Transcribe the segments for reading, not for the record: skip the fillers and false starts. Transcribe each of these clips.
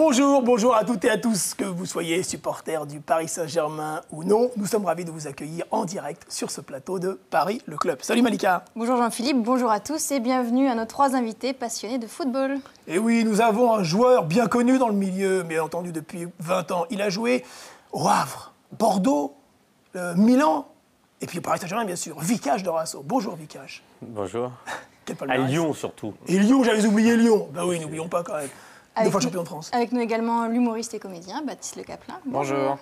Bonjour, bonjour à toutes et à tous, que vous soyez supporters du Paris Saint-Germain ou non. Nous sommes ravis de vous accueillir en direct sur ce plateau de Paris, le club. Salut Malika. Bonjour Jean-Philippe, bonjour à tous et bienvenue à nos 3 invités passionnés de football. Et oui, nous avons un joueur bien connu dans le milieu, bien entendu depuis 20 ans. Il a joué au Havre, Bordeaux, Milan, et puis Paris Saint-Germain bien sûr. Vicage Dorasso. Bonjour Vicage. Bonjour. À Lyon surtout. Et Lyon, j'avais oublié Lyon. Ben oui, n'oublions pas quand même. Deux fois champion de France. Avec nous également l'humoriste et comédien Baptiste Le Caplin. Bonjour.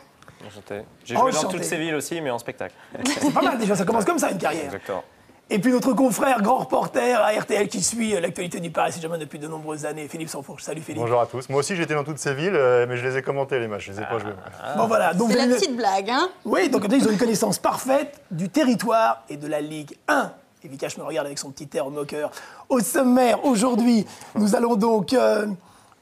Enchanté. J'ai joué dans toutes ces villes aussi, mais en spectacle. C'est pas mal déjà, ça commence comme ça une carrière. Exactement. Et puis notre confrère, grand reporter à RTL qui suit l'actualité du Paris Saint-Germain depuis de nombreuses années, Philippe Sansfourche. Salut Philippe. Bonjour à tous. Moi aussi j'étais dans toutes ces villes, mais je les ai commentés les matchs, je les ai pas joués. Bon voilà. Donc, c'est la petite blague, hein. Oui, donc ils ont une connaissance parfaite du territoire et de la Ligue 1. Et Vicage me regarde avec son petit air moqueur. Au sommaire, aujourd'hui, nous allons donc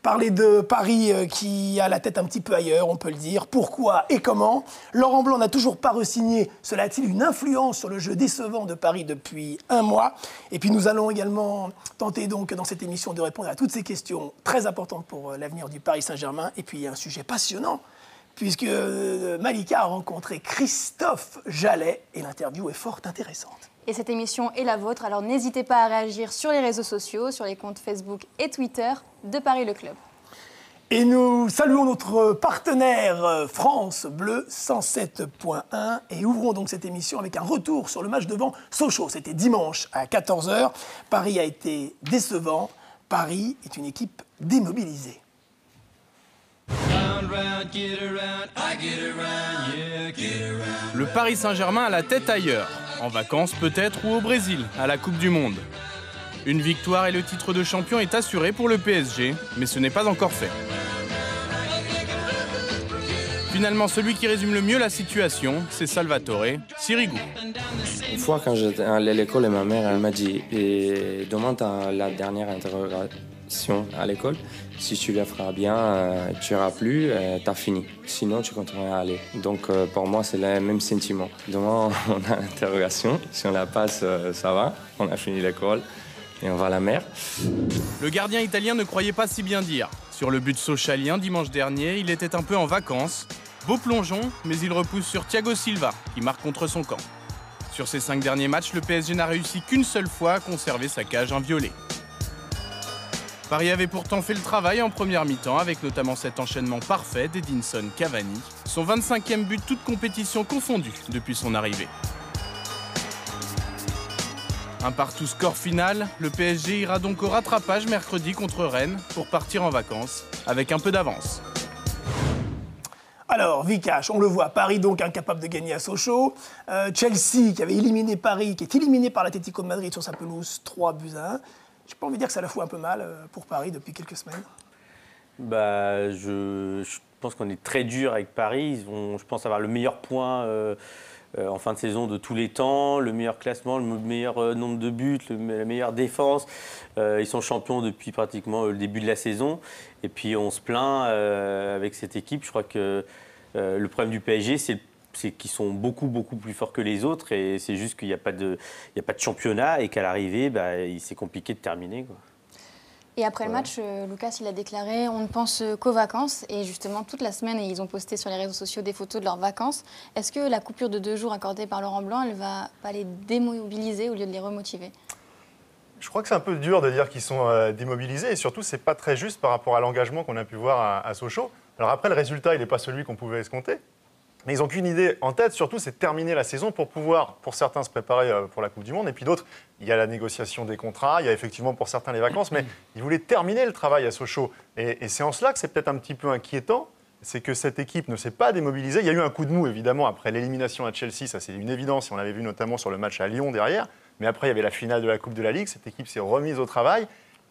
parler de Paris qui a la tête un petit peu ailleurs, on peut le dire. Pourquoi et comment? Laurent Blanc n'a toujours pas re-signé. Cela a-t-il une influence sur le jeu décevant de Paris depuis un mois? Et puis nous allons également tenter donc dans cette émission de répondre à toutes ces questions très importantes pour l'avenir du Paris Saint-Germain. Et puis il y a un sujet passionnant, puisque Malika a rencontré Christophe Jallet et l'interview est fort intéressante. Et cette émission est la vôtre, alors n'hésitez pas à réagir sur les réseaux sociaux, sur les comptes Facebook et Twitter de Paris le Club. Et nous saluons notre partenaire France Bleu 107.1 et ouvrons donc cette émission avec un retour sur le match devant Sochaux. C'était dimanche à 14h. Paris a été décevant. Paris est une équipe démobilisée. Le Paris Saint-Germain a la tête ailleurs, en vacances peut-être ou au Brésil, à la Coupe du Monde. Une victoire et le titre de champion est assuré pour le PSG, mais ce n'est pas encore fait. Finalement, celui qui résume le mieux la situation, c'est Salvatore Sirigu. Une fois, quand j'étais à l'école, ma mère elle m'a dit demande à la dernière interrogation à l'école. Si tu la feras bien, tu n'iras plus, tu as fini. Sinon, tu continueras à aller. Donc, pour moi, c'est le même sentiment. Demain, on a l'interrogation. Si on la passe, ça va. On a fini l'école et on va à la mer. Le gardien italien ne croyait pas si bien dire. Sur le but sochalien dimanche dernier, il était un peu en vacances. Beau plongeon, mais il repousse sur Thiago Silva, qui marque contre son camp. Sur ses 5 derniers matchs, le PSG n'a réussi qu'une seule fois à conserver sa cage inviolée. Paris avait pourtant fait le travail en première mi-temps, avec notamment cet enchaînement parfait d'Edinson Cavani, son 25e but toute compétition confondue depuis son arrivée. Un partout score final, le PSG ira donc au rattrapage mercredi contre Rennes pour partir en vacances avec un peu d'avance. Alors, Vicage, on le voit, Paris donc incapable de gagner à Sochaux. Chelsea qui avait éliminé Paris, qui est éliminé par l'Atlético de Madrid sur sa pelouse, 3-1. J'ai pas envie de dire que ça la fout un peu mal pour Paris depuis quelques semaines. Je pense qu'on est très dur avec Paris. Ils vont, je pense, avoir le meilleur point en fin de saison de tous les temps, le meilleur classement, le meilleur nombre de buts, la meilleure défense. Ils sont champions depuis pratiquement le début de la saison. Et puis on se plaint avec cette équipe. Je crois que le problème du PSG, c'est qu'ils sont beaucoup plus forts que les autres et c'est juste qu'il n'y a pas de championnat et qu'à l'arrivée, c'est compliqué de terminer, quoi. Et après le match, Lucas, il a déclaré « On ne pense qu'aux vacances ». Et justement, toute la semaine, ils ont posté sur les réseaux sociaux des photos de leurs vacances. Est-ce que la coupure de 2 jours accordée par Laurent Blanc, elle ne va pas les démobiliser au lieu de les remotiver? Je crois que c'est un peu dur de dire qu'ils sont démobilisés et surtout, c'est pas très juste par rapport à l'engagement qu'on a pu voir à Sochaux. Alors après, le résultat, il n'est pas celui qu'on pouvait escompter. Mais ils n'ont qu'une idée en tête, surtout, c'est de terminer la saison pour pouvoir, pour certains, se préparer pour la Coupe du Monde. Et puis d'autres, il y a la négociation des contrats, il y a effectivement pour certains les vacances, mais ils voulaient terminer le travail à Sochaux. Et c'est en cela que c'est peut-être un petit peu inquiétant, c'est que cette équipe ne s'est pas démobilisée. Il y a eu un coup de mou, évidemment, après l'élimination à Chelsea, ça c'est une évidence, et on l'avait vu notamment sur le match à Lyon derrière. Mais après, il y avait la finale de la Coupe de la Ligue, cette équipe s'est remise au travail.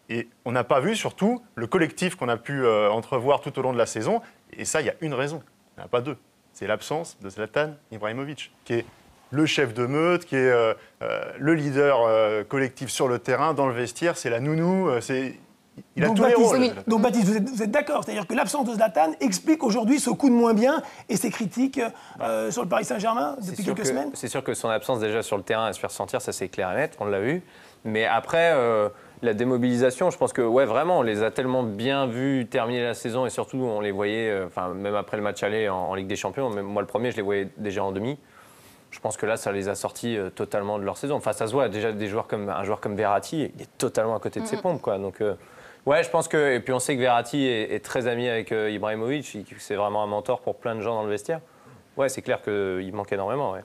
Et on n'a pas vu, surtout, le collectif qu'on a pu entrevoir tout au long de la saison. Et ça, il y a une raison, il n'y en a pas deux. C'est l'absence de Zlatan Ibrahimovic, qui est le chef de meute, qui est le leader collectif sur le terrain, dans le vestiaire, c'est la nounou, il a tous les rôles. Donc Baptiste, vous êtes d'accord? C'est-à-dire que l'absence de Zlatan explique aujourd'hui ce coup de moins bien et ces critiques sur le Paris Saint-Germain depuis quelques semaines? C'est sûr que son absence déjà sur le terrain à se faire sentir, ça c'est clair et net, on l'a vu. Mais après, La démobilisation, je pense que ouais, vraiment, on les a tellement bien vus terminer la saison et surtout on les voyait, même après le match aller en Ligue des Champions, même moi le premier, je les voyais déjà en demi. Je pense que là, ça les a sortis totalement de leur saison. Enfin, ça se voit déjà un joueur comme Verratti, il est totalement à côté de ses pompes, quoi. Donc ouais, je pense que et puis on sait que Verratti est très ami avec Ibrahimovic, c'est vraiment un mentor pour plein de gens dans le vestiaire. Ouais, c'est clair qu'il manque énormément. Ouais.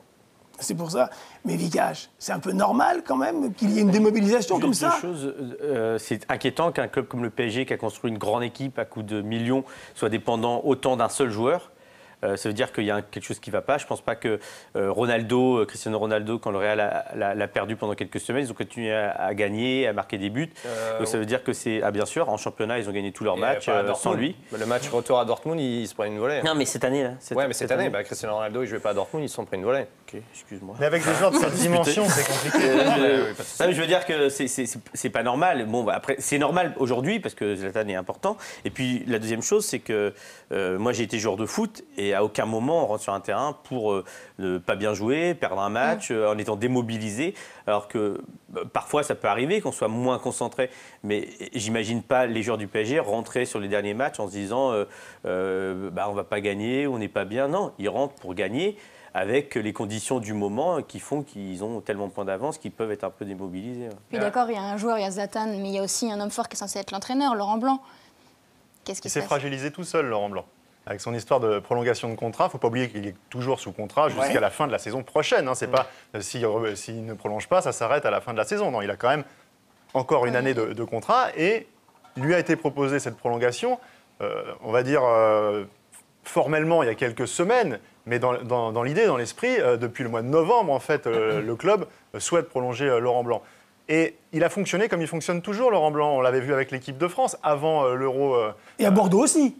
C'est pour ça. Mais Vikash, c'est un peu normal quand même qu'il y ait une démobilisation comme ça. C'est inquiétant qu'un club comme le PSG, qui a construit une grande équipe à coups de millions, soit dépendant autant d'un seul joueur. Ça veut dire qu'il y a quelque chose qui ne va pas. Je ne pense pas que Cristiano Ronaldo, quand le Real l'a perdu pendant quelques semaines, ils ont continué à gagner, à marquer des buts. Donc ça veut dire que c'est... Ah bien sûr, en championnat, ils ont gagné tous leurs matchs sans lui. Le match retour à Dortmund, il se prend une volée. Non, mais cette année, là. Cette année, Cristiano Ronaldo, il ne jouait pas à Dortmund, ils se sont pris une volée. Ok, excuse-moi. Mais avec des joueurs de cette dimension, c'est compliqué. Non, mais je veux dire que c'est pas normal. Bon, après, c'est normal aujourd'hui parce que Zlatan est important. Et puis la deuxième chose, c'est que moi j'ai été joueur de foot et à aucun moment on rentre sur un terrain pour ne pas bien jouer, perdre un match, en étant démobilisé. Alors que parfois ça peut arriver qu'on soit moins concentré. Mais j'imagine pas les joueurs du PSG rentrer sur les derniers matchs en se disant on va pas gagner, on n'est pas bien. Non, ils rentrent pour gagner, avec les conditions du moment qui font qu'ils ont tellement de points d'avance qu'ils peuvent être un peu démobilisés. Puis d'accord, il y a un joueur, il y a Zlatan, mais il y a aussi un homme fort qui est censé être l'entraîneur, Laurent Blanc. Qu'est-ce qui se passe ? Il s'est fragilisé tout seul, Laurent Blanc. Avec son histoire de prolongation de contrat, il ne faut pas oublier qu'il est toujours sous contrat jusqu'à la fin de la saison prochaine. Hein. C'est pas s'il ne prolonge pas, ça s'arrête à la fin de la saison. Non, il a quand même encore une année de contrat et lui a été proposé cette prolongation, on va dire formellement il y a quelques semaines, mais dans l'idée, dans l'esprit, depuis le mois de novembre, en fait, le club souhaite prolonger Laurent Blanc. Et il a fonctionné comme il fonctionne toujours, Laurent Blanc. On l'avait vu avec l'équipe de France avant l'Euro. Et à Bordeaux aussi.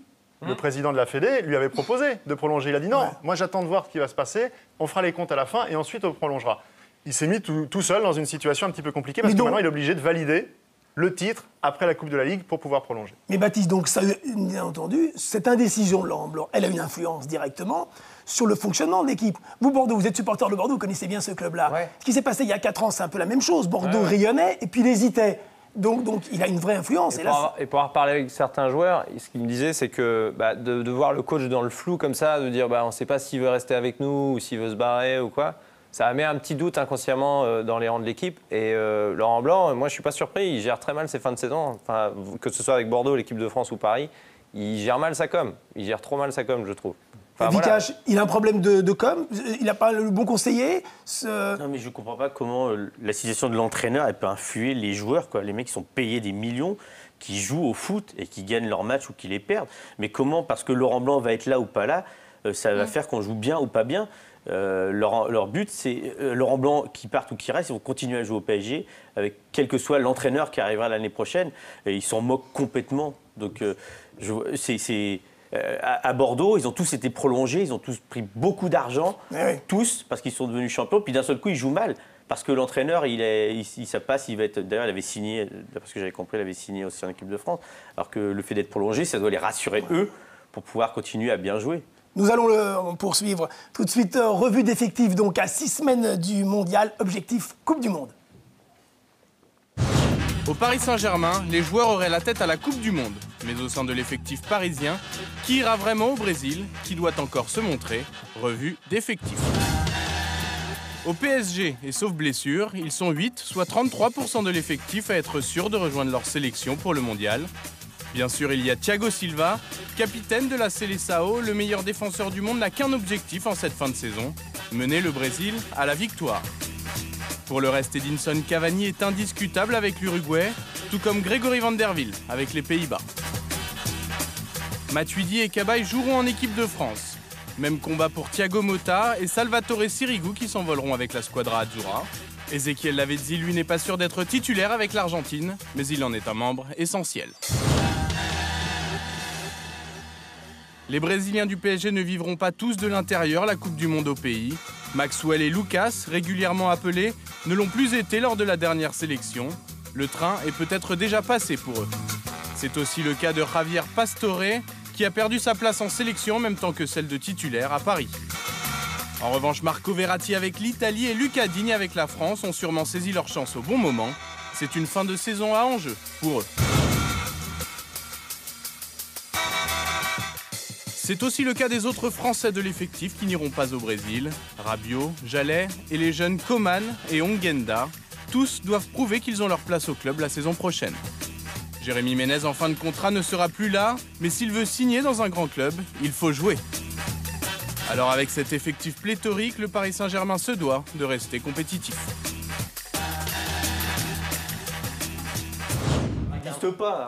Le président de la Fédé lui avait proposé de prolonger. Il a dit non, moi j'attends de voir ce qui va se passer, on fera les comptes à la fin et ensuite on prolongera. Il s'est mis tout seul dans une situation un petit peu compliquée parce que maintenant il est obligé de valider le titre après la Coupe de la Ligue pour pouvoir prolonger. Mais Baptiste, donc ça, bien entendu, cette indécision de Laurent Blanc, elle a une influence directement sur le fonctionnement de l'équipe. Vous, Bordeaux, vous êtes supporter de Bordeaux, vous connaissez bien ce club-là. Ouais. Ce qui s'est passé il y a 4 ans, c'est un peu la même chose. Bordeaux rayonnait et puis il hésitait. Donc il a une vraie influence. Et pour avoir parlé avec certains joueurs, ce qu'ils me disaient, c'est que de voir le coach dans le flou comme ça, de dire on ne sait pas s'il veut rester avec nous ou s'il veut se barrer ou quoi, ça met un petit doute inconsciemment dans les rangs de l'équipe. Et Laurent Blanc, moi je ne suis pas surpris, il gère très mal ses fins de saison. Enfin, que ce soit avec Bordeaux, l'équipe de France ou Paris, il gère mal sa com. Il gère trop mal sa com, je trouve. Vikash, il a un problème de com, il n'a pas le bon conseiller. Non, mais je ne comprends pas comment la situation de l'entraîneur elle peut influer les joueurs, quoi. Les mecs qui sont payés des millions, qui jouent au foot et qui gagnent leurs matchs ou qui les perdent. Mais comment, parce que Laurent Blanc va être là ou pas là, ça va faire qu'on joue bien ou pas bien. Leur but, c'est Laurent Blanc qui parte ou qui reste, ils vont continuer à jouer au PSG, avec quel que soit l'entraîneur qui arrivera l'année prochaine. Et ils s'en moquent complètement. Donc, à Bordeaux, ils ont tous été prolongés, ils ont tous pris beaucoup d'argent, tous, parce qu'ils sont devenus champions. Puis d'un seul coup, ils jouent mal, parce que l'entraîneur, il ne sait pas s'il va être... D'ailleurs, il avait signé, parce que j'avais compris, il avait signé aussi en équipe de France. Alors que le fait d'être prolongé, ça doit les rassurer, eux, pour pouvoir continuer à bien jouer. Nous allons poursuivre tout de suite. Revue d'effectifs, donc à 6 semaines du Mondial, objectif Coupe du Monde. Au Paris Saint-Germain, les joueurs auraient la tête à la Coupe du Monde. Mais au sein de l'effectif parisien, qui ira vraiment au Brésil, qui doit encore se montrer, revue d'effectifs. Au PSG, et sauf blessure, ils sont 8, soit 33% de l'effectif à être sûrs de rejoindre leur sélection pour le Mondial. Bien sûr, il y a Thiago Silva, capitaine de la Seleção, le meilleur défenseur du monde n'a qu'un objectif en cette fin de saison, mener le Brésil à la victoire. Pour le reste, Edinson Cavani est indiscutable avec l'Uruguay, tout comme Grégory Van der Wiel avec les Pays-Bas. Matuidi et Cabaye joueront en équipe de France. Même combat pour Thiago Motta et Salvatore Sirigu qui s'envoleront avec la Squadra Azzurra. Ezequiel Lavezzi, lui, n'est pas sûr d'être titulaire avec l'Argentine, mais il en est un membre essentiel. Les Brésiliens du PSG ne vivront pas tous de l'intérieur la Coupe du Monde au pays. Maxwell et Lucas, régulièrement appelés, ne l'ont plus été lors de la dernière sélection. Le train est peut-être déjà passé pour eux. C'est aussi le cas de Javier Pastore, qui a perdu sa place en sélection en même temps que celle de titulaire à Paris. En revanche, Marco Verratti avec l'Italie et Lucas Digne avec la France ont sûrement saisi leur chance au bon moment. C'est une fin de saison à enjeu pour eux. C'est aussi le cas des autres Français de l'effectif qui n'iront pas au Brésil. Rabiot, Jallet et les jeunes Coman et Ongenda. Tous doivent prouver qu'ils ont leur place au club la saison prochaine. Jérémy Ménez en fin de contrat ne sera plus là, mais s'il veut signer dans un grand club, il faut jouer. Alors avec cet effectif pléthorique, le Paris Saint-Germain se doit de rester compétitif.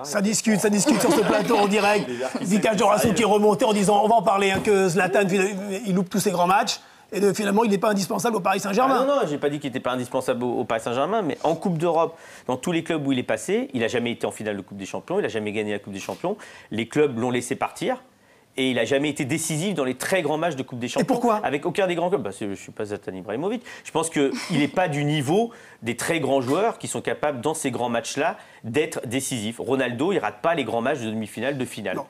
Ça discute sur ce plateau en direct. Vikash Dorasso qui remontait en disant, on va en parler, hein, que Zlatan, il loupe tous ses grands matchs. Et finalement, il n'est pas indispensable au Paris Saint-Germain. Non, j'ai pas dit qu'il n'était pas indispensable au Paris Saint-Germain, mais en Coupe d'Europe, dans tous les clubs où il est passé, il n'a jamais été en finale de Coupe des Champions, il n'a jamais gagné la Coupe des Champions. Les clubs l'ont laissé partir. Et il n'a jamais été décisif dans les très grands matchs de Coupe des Champions. Et pourquoi ? Avec aucun des grands clubs. Je ne suis pas Zlatan Ibrahimovic. Je pense qu'il n'est pas du niveau des très grands joueurs qui sont capables, dans ces grands matchs-là, d'être décisifs. Ronaldo, il ne rate pas les grands matchs de demi-finale, de finale. Non.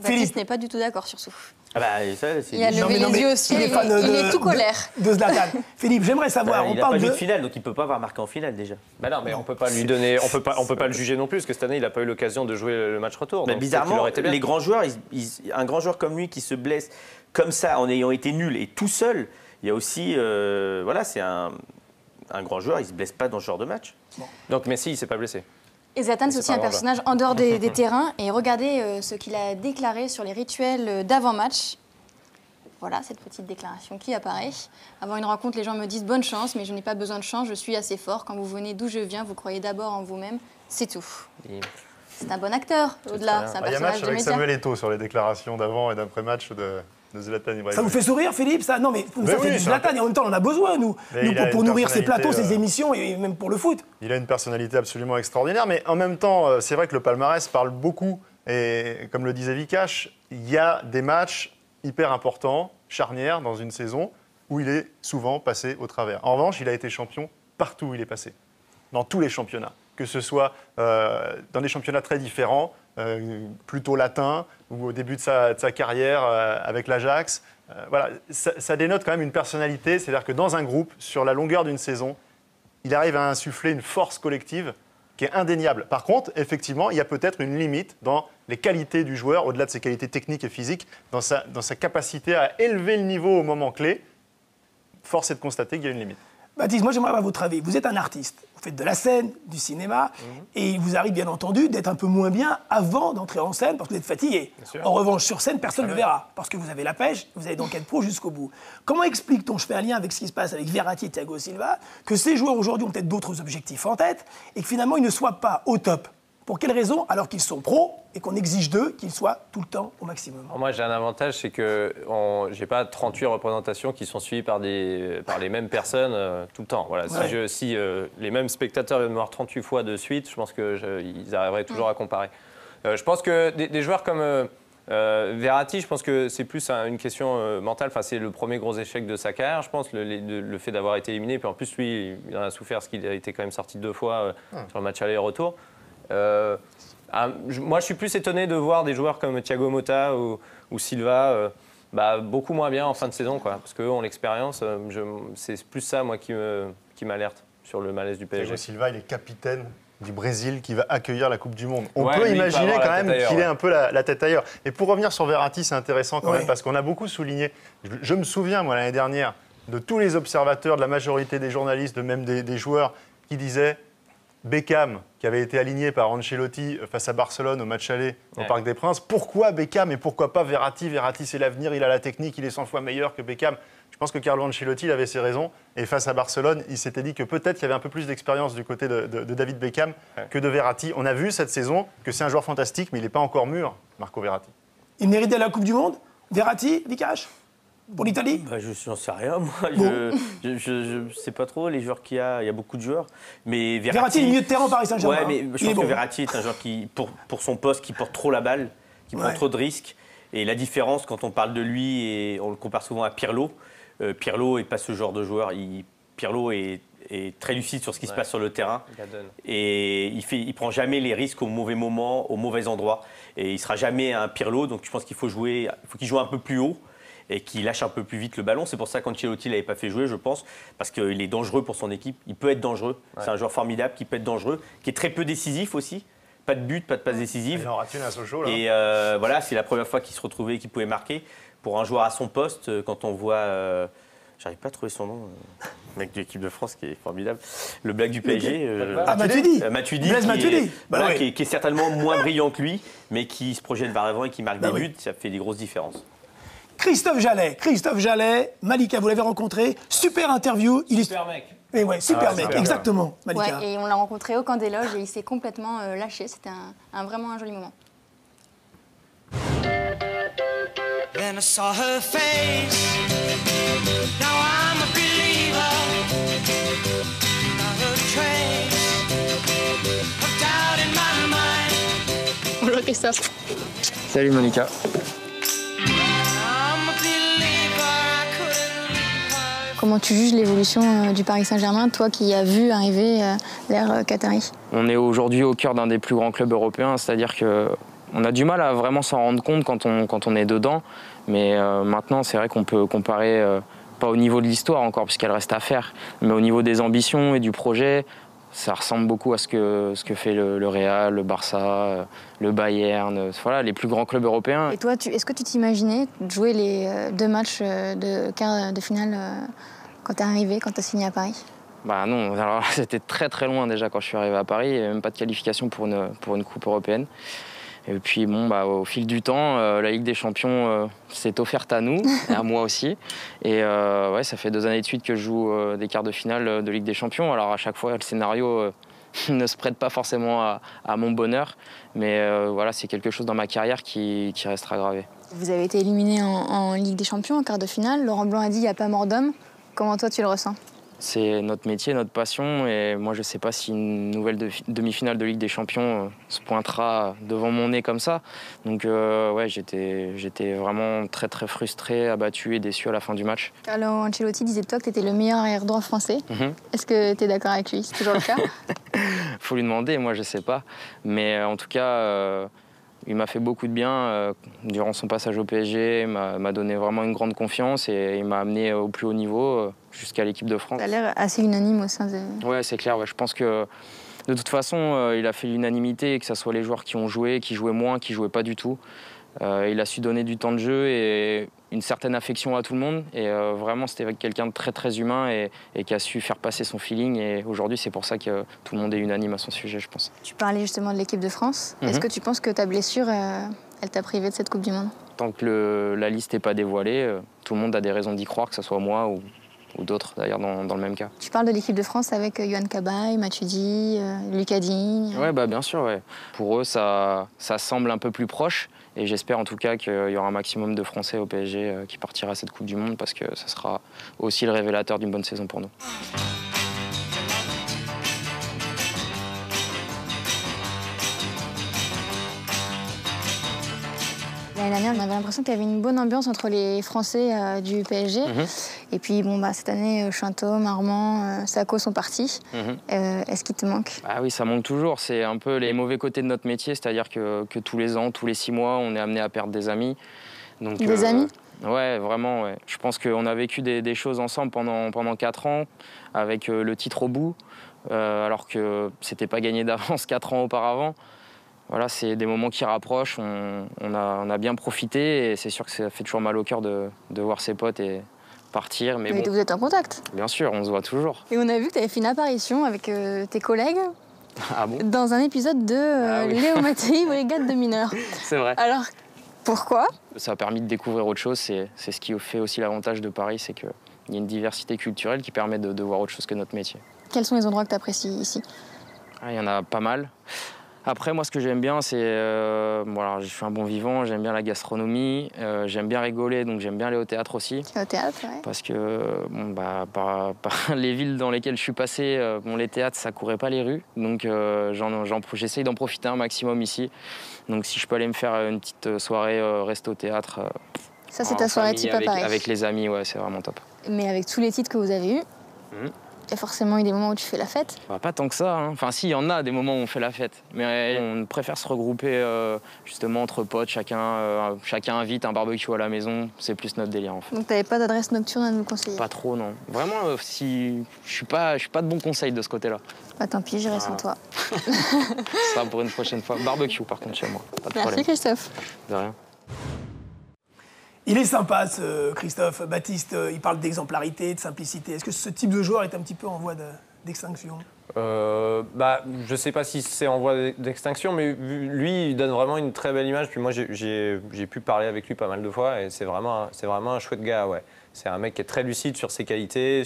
Baptiste n'est pas du tout d'accord sur ce. Ah bah, ça, Il a levé les yeux aussi, il est tout colère. De Zlatan. Philippe, j'aimerais savoir, il n'a pas joué de finale, donc il ne peut pas avoir marqué en finale déjà. Bah non, mais on peut pas lui donner, on peut pas le juger non plus, parce que cette année, il n'a pas eu l'occasion de jouer le match retour. Mais bizarrement, les grands joueurs, un grand joueur comme lui qui se blesse comme ça en ayant été nul et tout seul, il y a aussi, voilà, c'est un grand joueur, il ne se blesse pas dans ce genre de match. Bon. Donc Messi, il ne s'est pas blessé. Et Zlatan, c'est aussi un personnage en dehors des terrains. Et regardez ce qu'il a déclaré sur les rituels d'avant-match. Voilà, cette petite déclaration qui apparaît. Avant une rencontre, les gens me disent « bonne chance, mais je n'ai pas besoin de chance, je suis assez fort. Quand vous venez d'où je viens, vous croyez d'abord en vous-même. C'est tout. » C'est un bon acteur, au-delà. C'est un Il y a un personnage match de avec médias. Samuel Eto'o sur les déclarations d'avant et d'après-match de Zlatan Ibrahimovic. Ça vous fait sourire, Philippe, ça? Non, mais ça fait oui, du Zlatan, et en même temps, on en a besoin, nous pour nourrir ces plateaux, ces émissions, et même pour le foot. Il a une personnalité absolument extraordinaire, mais en même temps, c'est vrai que le palmarès parle beaucoup. Et comme le disait Vikash, il y a des matchs hyper importants, charnières, dans une saison, où il est souvent passé au travers. En revanche, il a été champion partout où il est passé, dans tous les championnats, que ce soit dans des championnats très différents, plutôt latins, ou au début de sa carrière avec l'Ajax. Voilà, ça dénote quand même une personnalité, c'est-à-dire que dans un groupe, sur la longueur d'une saison, il arrive à insuffler une force collective qui est indéniable. Par contre, effectivement, il y a peut-être une limite dans les qualités du joueur, au-delà de ses qualités techniques et physiques, dans sa capacité à élever le niveau au moment clé. Force est de constater qu'il y a une limite. Baptiste, moi j'aimerais avoir votre avis. Vous êtes un artiste, vous faites de la scène, du cinéma, et il vous arrive bien entendu d'être un peu moins bien avant d'entrer en scène parce que vous êtes fatigué. En revanche, sur scène, personne ne le verra parce que vous avez la pêche, vous allez donc être pro jusqu'au bout. Comment explique-t-on, je fais un lien avec ce qui se passe avec Verratti et Thiago Silva, que ces joueurs aujourd'hui ont peut-être d'autres objectifs en tête et que finalement ils ne soient pas au top? Pour quelles raisons, alors qu'ils sont pros et qu'on exige d'eux qu'ils soient tout le temps au maximum? Moi, j'ai un avantage, c'est que je n'ai pas 38 représentations qui sont suivies par les mêmes personnes tout le temps. Voilà. Ouais. Si les mêmes spectateurs viennent me voir 38 fois de suite, je pense qu'ils arriveraient toujours à comparer. Je pense que des joueurs comme Verratti, je pense que c'est plus une question mentale. Enfin, c'est le premier gros échec de sa carrière, je pense, le fait d'avoir été éliminé. Puis en plus, lui, il en a souffert parce qu'il a été quand même sorti 2 fois sur le match aller-retour. Moi, je suis plus étonné de voir des joueurs comme Thiago Motta ou Silva beaucoup moins bien en fin de saison, quoi, parce qu'eux ont l'expérience. C'est plus ça, moi, qui m'alerte sur le malaise du PSG. Thiago Silva, il est capitaine du Brésil qui va accueillir la Coupe du Monde. On Ouais, peut lui, imaginer quand même qu'il ait un peu la tête ailleurs. Et pour revenir sur Verratti, c'est intéressant quand même, parce qu'on a beaucoup souligné. Je me souviens, moi, l'année dernière, de tous les observateurs, de la majorité des journalistes, même des joueurs, qui disaient Beckham, qui avait été aligné par Ancelotti face à Barcelone au match aller au Parc des Princes. Pourquoi Beckham et pourquoi pas Verratti? Verratti, c'est l'avenir, il a la technique, il est 100 fois meilleur que Beckham. Je pense que Carlo Ancelotti, il avait ses raisons. Et face à Barcelone, il s'était dit que peut-être il y avait un peu plus d'expérience du côté de David Beckham que de Verratti. On a vu cette saison que c'est un joueur fantastique, mais il n'est pas encore mûr, Marco Verratti. Il méritait la Coupe du Monde? Verratti, Vikash? Pour l'Italie? Je n'en sais rien, moi. Bon. Je ne sais pas trop les joueurs qu'il y a. Il y a beaucoup de joueurs. Mais Verratti est le milieu de terrain au Paris Saint-Germain. Ouais, mais je pense que Verratti est un joueur qui, pour son poste, qui porte trop la balle, qui prend trop de risques. Et la différence, quand on parle de lui, et on le compare souvent à Pirlo, Pirlo n'est pas ce genre de joueur. Pirlo est très lucide sur ce qui se passe sur le terrain. Et il prend jamais les risques au mauvais moment, au mauvais endroit. Et il ne sera jamais un Pirlo. Donc je pense qu'il faut qu'il joue un peu plus haut. et qui lâche un peu plus vite le ballon. C'est pour ça qu'Ancelotti ne l'avait pas fait jouer, je pense, parce qu'il est dangereux pour son équipe. Il peut être dangereux. Ouais. C'est un joueur formidable qui peut être dangereux, qui est très peu décisif aussi. Pas de but, pas de passe décisive. Il en rate une à Sochaux, là. Et voilà, c'est la première fois qu'il se retrouvait, qu'il pouvait marquer. Pour un joueur à son poste, quand on voit... j'arrive pas à trouver son nom, le mec de l'équipe de France qui est formidable. Le black du PSG. Matuidi. Blaise Matuidi. Voilà, qui est certainement moins brillant que lui, mais qui se projette vers l'avant et qui marque des buts. Ça fait des grosses différences. Christophe Jallet, Malika, vous l'avez rencontré, super interview. Super mec. Et ouais, super mec, exactement, Malika. Ouais, et on l'a rencontré au camp des loges et il s'est complètement lâché. C'était vraiment un joli moment. Then I saw her face. Now I'm a believer. Not a trace of doubt in my mind. Bonjour Christophe. Salut Monica. Comment tu juges l'évolution du Paris Saint-Germain, toi qui as vu arriver l'ère Qatari? On est aujourd'hui au cœur d'un des plus grands clubs européens, c'est-à-dire qu'on a du mal à vraiment s'en rendre compte quand on est dedans. Mais maintenant, c'est vrai qu'on peut comparer, pas au niveau de l'histoire encore, puisqu'elle reste à faire, mais au niveau des ambitions et du projet, ça ressemble beaucoup à ce que fait le Real, le Barça, le Bayern, voilà, les plus grands clubs européens. Et toi, est-ce que tu t'imaginais jouer les 2 matchs de quart de finale quand tu es arrivé, quand tu as signé à Paris? Bah non, alors c'était très très loin déjà quand je suis arrivé à Paris, il n'y avait même pas de qualification pour une coupe européenne. Et puis bon, au fil du temps, la Ligue des Champions s'est offerte à nous, et à moi aussi. Et ouais, ça fait 2 années de suite que je joue des quarts de finale de Ligue des Champions. Alors à chaque fois, le scénario ne se prête pas forcément à mon bonheur. Mais voilà, c'est quelque chose dans ma carrière qui restera gravé. Vous avez été éliminé en Ligue des Champions, en quart de finale. Laurent Blanc a dit qu'il n'y a pas mort d'homme. Comment toi, tu le ressens? C'est notre métier, notre passion, et moi je ne sais pas si une nouvelle demi-finale de Ligue des Champions se pointera devant mon nez comme ça. Donc ouais, j'étais vraiment très très frustré, abattu et déçu à la fin du match. Alors Ancelotti disait de toi que tu étais le meilleur arrière-droit français. Est-ce que tu es d'accord avec lui? C'est toujours le cas? Faut lui demander, moi je ne sais pas. Mais en tout cas, il m'a fait beaucoup de bien durant son passage au PSG, il m'a donné vraiment une grande confiance et il m'a amené au plus haut niveau jusqu'à l'équipe de France. Ça a l'air assez unanime au sein de... Ouais, c'est clair. Ouais. Je pense que de toute façon, il a fait l'unanimité, que ce soit les joueurs qui ont joué, qui jouaient moins, qui jouaient pas du tout. Il a su donner du temps de jeu et une certaine affection à tout le monde. Et vraiment, c'était quelqu'un de très très humain et qui a su faire passer son feeling. Et aujourd'hui, c'est pour ça que tout le monde est unanime à son sujet, je pense. Tu parlais justement de l'équipe de France. Est-ce que tu penses que ta blessure, elle t'a privé de cette Coupe du Monde? Tant que la liste n'est pas dévoilée, tout le monde a des raisons d'y croire, que ce soit moi ou d'autres d'ailleurs dans le même cas. Tu parles de l'équipe de France avec Yohan Cabaye, Matuidi, Lucas Digne. Ouais, bien sûr. Ouais. Pour eux, ça semble un peu plus proche. Et j'espère en tout cas qu'il y aura un maximum de Français au PSG qui partira à cette Coupe du Monde parce que ça sera aussi le révélateur d'une bonne saison pour nous. L'année dernière, on avait l'impression qu'il y avait une bonne ambiance entre les Français du PSG. Et puis, cette année, Chantôme, Armand, Sakho sont partis. Est-ce qu'il te manque? Ah oui, ça manque toujours. C'est un peu les mauvais côtés de notre métier. C'est-à-dire que tous les ans, tous les 6 mois, on est amené à perdre des amis. Donc, des amis? Ouais, vraiment. Ouais. Je pense qu'on a vécu des choses ensemble pendant 4 ans, avec le titre au bout, alors que c'était pas gagné d'avance 4 ans auparavant. Voilà, c'est des moments qui rapprochent, on a bien profité et c'est sûr que ça fait toujours mal au cœur de voir ses potes et partir. Mais bon, vous êtes en contact? Bien sûr, on se voit toujours. Et on a vu que tu avais fait une apparition avec tes collègues dans un épisode de Léo Mattei, Brigade de mineurs. C'est vrai. Alors, pourquoi? Ça a permis de découvrir autre chose, c'est ce qui fait aussi l'avantage de Paris, c'est qu'il y a une diversité culturelle qui permet de voir autre chose que notre métier. Quels sont les endroits que tu apprécies ici? Il y en a pas mal. Après, moi, ce que j'aime bien, c'est... je suis un bon vivant, j'aime bien la gastronomie, j'aime bien rigoler, donc j'aime bien aller au théâtre aussi. Au théâtre, ouais. Parce que, par les villes dans lesquelles je suis passé, les théâtres, ça courait pas les rues. Donc, j'essaye d'en profiter un maximum ici. Donc, si je peux aller me faire une petite soirée resto-théâtre... ça, c'est ta soirée type à Paris? Avec les amis, ouais, c'est vraiment top. Mais avec tous les titres que vous avez eus, Il y a forcément eu des moments où tu fais la fête. Bah, pas tant que ça. Hein. Enfin, si, il y en a des moments où on fait la fête. Mais on préfère se regrouper justement entre potes. Chacun invite un barbecue à la maison. C'est plus notre délire, en fait. Donc, t'avais pas d'adresse nocturne à nous conseiller? Pas trop, non. Vraiment, si je suis pas de bon conseil de ce côté-là. Bah, tant pis, j'irai sans toi. Ce sera pour une prochaine fois. Barbecue, par contre, chez moi. Pas de Merci, problème. Christophe. De rien. Il est sympa, ce Christophe. Baptiste, il parle d'exemplarité, de simplicité. Est-ce que ce type de joueur est un petit peu en voie d'extinction? Je ne sais pas si c'est en voie d'extinction, mais lui, il donne vraiment une très belle image. Puis moi, j'ai pu parler avec lui pas mal de fois, et c'est vraiment un chouette gars. Ouais. C'est un mec qui est très lucide sur ses qualités.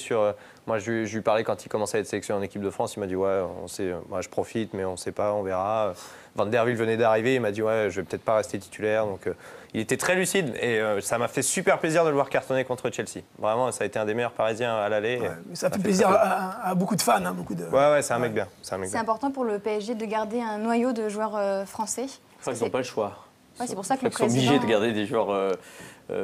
Moi, je lui parlais quand il commençait à être sélectionné en équipe de France. Il m'a dit ouais, on sait, moi, je profite, mais on ne sait pas, on verra. Van der Wiel venait d'arriver, il m'a dit ouais, je vais peut-être pas rester titulaire. Donc, il était très lucide et ça m'a fait super plaisir de le voir cartonner contre Chelsea. Vraiment, ça a été un des meilleurs Parisiens à l'aller. Ouais, ça fait plaisir à beaucoup de fans. Hein, Ouais, c'est un mec bien. C'est important pour le PSG de garder un noyau de joueurs français. Je crois qu'ils n'ont pas le choix. Ouais, c'est pour ça que Ils sont obligés de garder des joueurs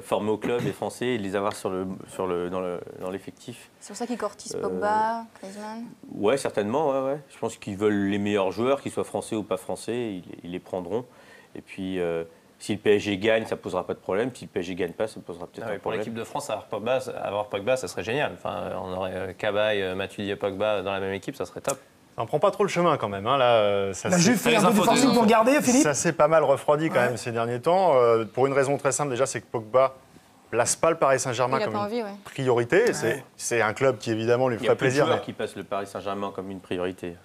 formés au club et français et de les avoir dans l'effectif. C'est pour ça qu'ils courtisent Pogba, Griezmann. Ouais, certainement. Ouais. Je pense qu'ils veulent les meilleurs joueurs, qu'ils soient français ou pas français, ils les prendront. Et puis, si le PSG gagne, ça ne posera pas de problème. Si le PSG ne gagne pas, ça posera peut-être un pour problème. l'équipe de France, avoir Pogba, ça serait génial. Enfin, on aurait Cabaye, Matuidi et Pogba dans la même équipe, ça serait top. Ça ne prend pas trop le chemin quand même. Hein, là, la Juve fait un peu de forcing pour garder, Philippe. Ça s'est pas mal refroidi quand même ces derniers temps. Pour une raison très simple, déjà, c'est que Pogba place pas le Paris Saint-Germain comme une priorité. Ouais. C'est un club qui évidemment lui ferait plaisir. Il y a plusieurs qui passent le Paris Saint-Germain comme une priorité.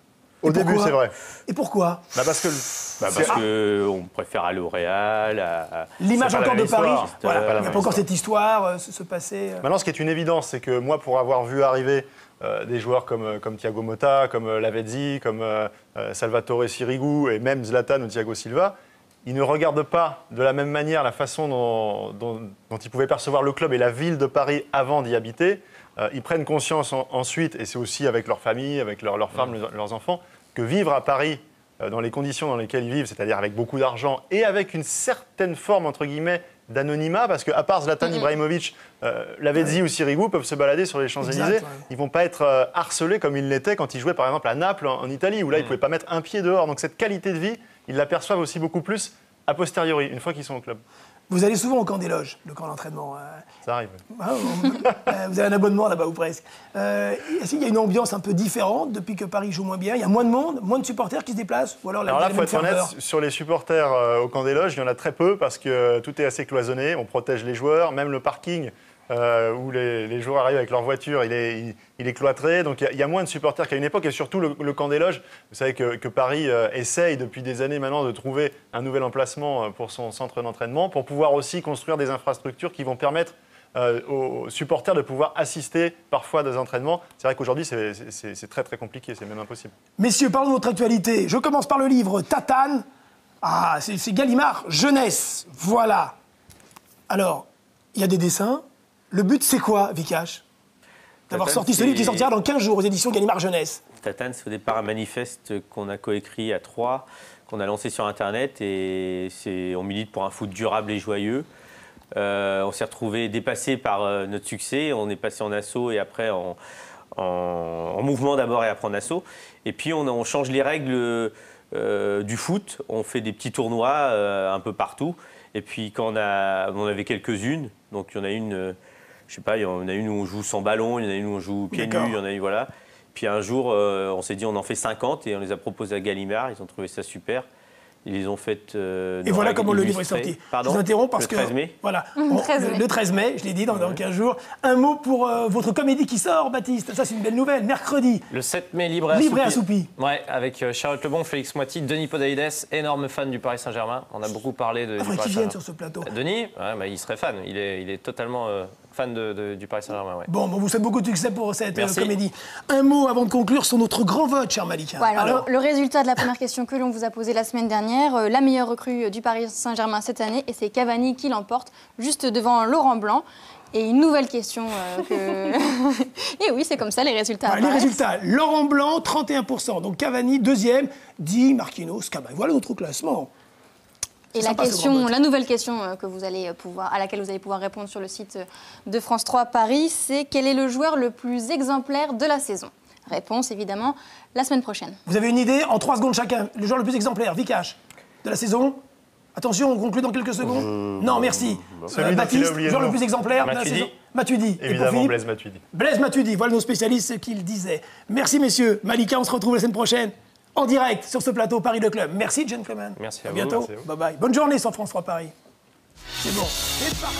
Au début, c'est vrai. Et pourquoi? Parce qu'on préfère aller au Real. L'image encore de Paris. Voilà. Il n'y a pas encore cette histoire, ce passé. Maintenant, ce qui est une évidence, c'est que moi, pour avoir vu arriver des joueurs comme Thiago Motta, comme Lavezzi, comme Salvatore Sirigu et même Zlatan ou Thiago Silva, ils ne regardent pas de la même manière la façon dont ils pouvaient percevoir le club et la ville de Paris avant d'y habiter. Ils prennent conscience ensuite, et c'est aussi avec leur famille, avec leurs femmes, leurs enfants, que vivre à Paris dans les conditions dans lesquelles ils vivent, c'est-à-dire avec beaucoup d'argent et avec une certaine forme, entre guillemets, d'anonymat, parce qu'à part Zlatan Ibrahimovic, Lavezzi ou Sirigu peuvent se balader sur les Champs-Élysées. Ils ne vont pas être harcelés comme ils l'étaient quand ils jouaient par exemple à Naples en Italie, où là ils ne pouvaient pas mettre un pied dehors. Donc cette qualité de vie, ils l'aperçoivent aussi beaucoup plus a posteriori, une fois qu'ils sont au club. Vous allez souvent au camp des loges, le camp d'entraînement. Ça arrive. Vous avez un abonnement là-bas ou presque. Est-ce qu'il y a une ambiance un peu différente depuis que Paris joue moins bien? Il y a moins de monde, moins de supporters qui se déplacent? Ou alors là, il faut être honnête, sur les supporters au camp des loges, il y en a très peu parce que tout est assez cloisonné, on protège les joueurs, même le parking où les joueurs arrivent avec leur voiture, il est cloîtré. Donc il y a moins de supporters qu'à une époque. Et surtout, le camp des loges, vous savez que Paris essaye depuis des années maintenant de trouver un nouvel emplacement pour son centre d'entraînement, pour pouvoir aussi construire des infrastructures qui vont permettre aux supporters de pouvoir assister parfois à des entraînements. C'est vrai qu'aujourd'hui, c'est très très compliqué, c'est même impossible. Messieurs, parlons de votre actualité. Je commence par le livre Tatane. Ah, c'est Gallimard, jeunesse. Voilà. Alors, il y a des dessins. Le but, c'est quoi, Vikash? D'avoir sorti celui qui sortira dans 15 jours aux éditions Gallimard Jeunesse. Tatane, c'est au départ un manifeste qu'on a coécrit à 3, qu'on a lancé sur Internet. Et on milite pour un foot durable et joyeux. On s'est retrouvé dépassé par notre succès. On est passé en assaut et après en mouvement d'abord et après en assaut. Et puis on change les règles du foot. On fait des petits tournois un peu partout. Et puis quand on avait quelques-unes, donc il y en a une, je sais pas, il y en a une où on joue sans ballon, il y en a une où on joue pieds nus, il y en a une, voilà. Puis un jour, on s'est dit on en fait 50 et on les a proposés à Gallimard. Ils ont trouvé ça super. Ils les ont faites. Et voilà comment le livre est sorti. Pardon, je vous interromps parce le 13 mai. Voilà, le 13 mai, je l'ai dit, dans 15 jours. Un mot pour votre comédie qui sort, Baptiste. Ça, c'est une belle nouvelle. Mercredi. Le 7 mai, Libre et Assoupi. Ouais, avec Charlotte Lebon, Félix Moiti, Denis Podalides, énorme fan du Paris Saint-Germain. On a beaucoup parlé du Paris Saint-Germain. Qui viennent sur ce plateau. Denis, il serait fan. Il est totalement fan du Paris Saint-Germain. Ouais. Bon, vous souhaite beaucoup de succès pour cette comédie. Un mot avant de conclure sur notre grand vote, cher Malika. Ouais, alors, le résultat de la première question que l'on vous a posée la semaine dernière, la meilleure recrue du Paris Saint-Germain cette année, et c'est Cavani qui l'emporte, juste devant Laurent Blanc. Et une nouvelle question Et oui, c'est comme ça, les résultats. Les résultats, Laurent Blanc, 31%. Donc Cavani, deuxième, 10, Marquinhos, Cavani. Voilà notre classement. Et la nouvelle question à laquelle vous allez pouvoir répondre sur le site de France 3 Paris, c'est quel est le joueur le plus exemplaire de la saison? Réponse, évidemment, la semaine prochaine. Vous avez une idée en 3 secondes chacun. Le joueur le plus exemplaire, Vikash, de la saison. Attention, on conclut dans quelques secondes. Non, merci. Celui dont il a Baptiste, oublié le joueur le nom. plus exemplaire de la Matuidi. saison. Matuidi. Et pour Évidemment, Philippe, Blaise Matuidi. Blaise Matuidi, voilà nos spécialistes ce qu'ils disaient. Merci messieurs. Malika, on se retrouve la semaine prochaine en direct sur ce plateau Paris Le Club. Merci gentlemen. Merci à À vous. bientôt. Merci à vous. Bye bye. Bonne journée sur France 3 Paris. C'est bon. C'est parti.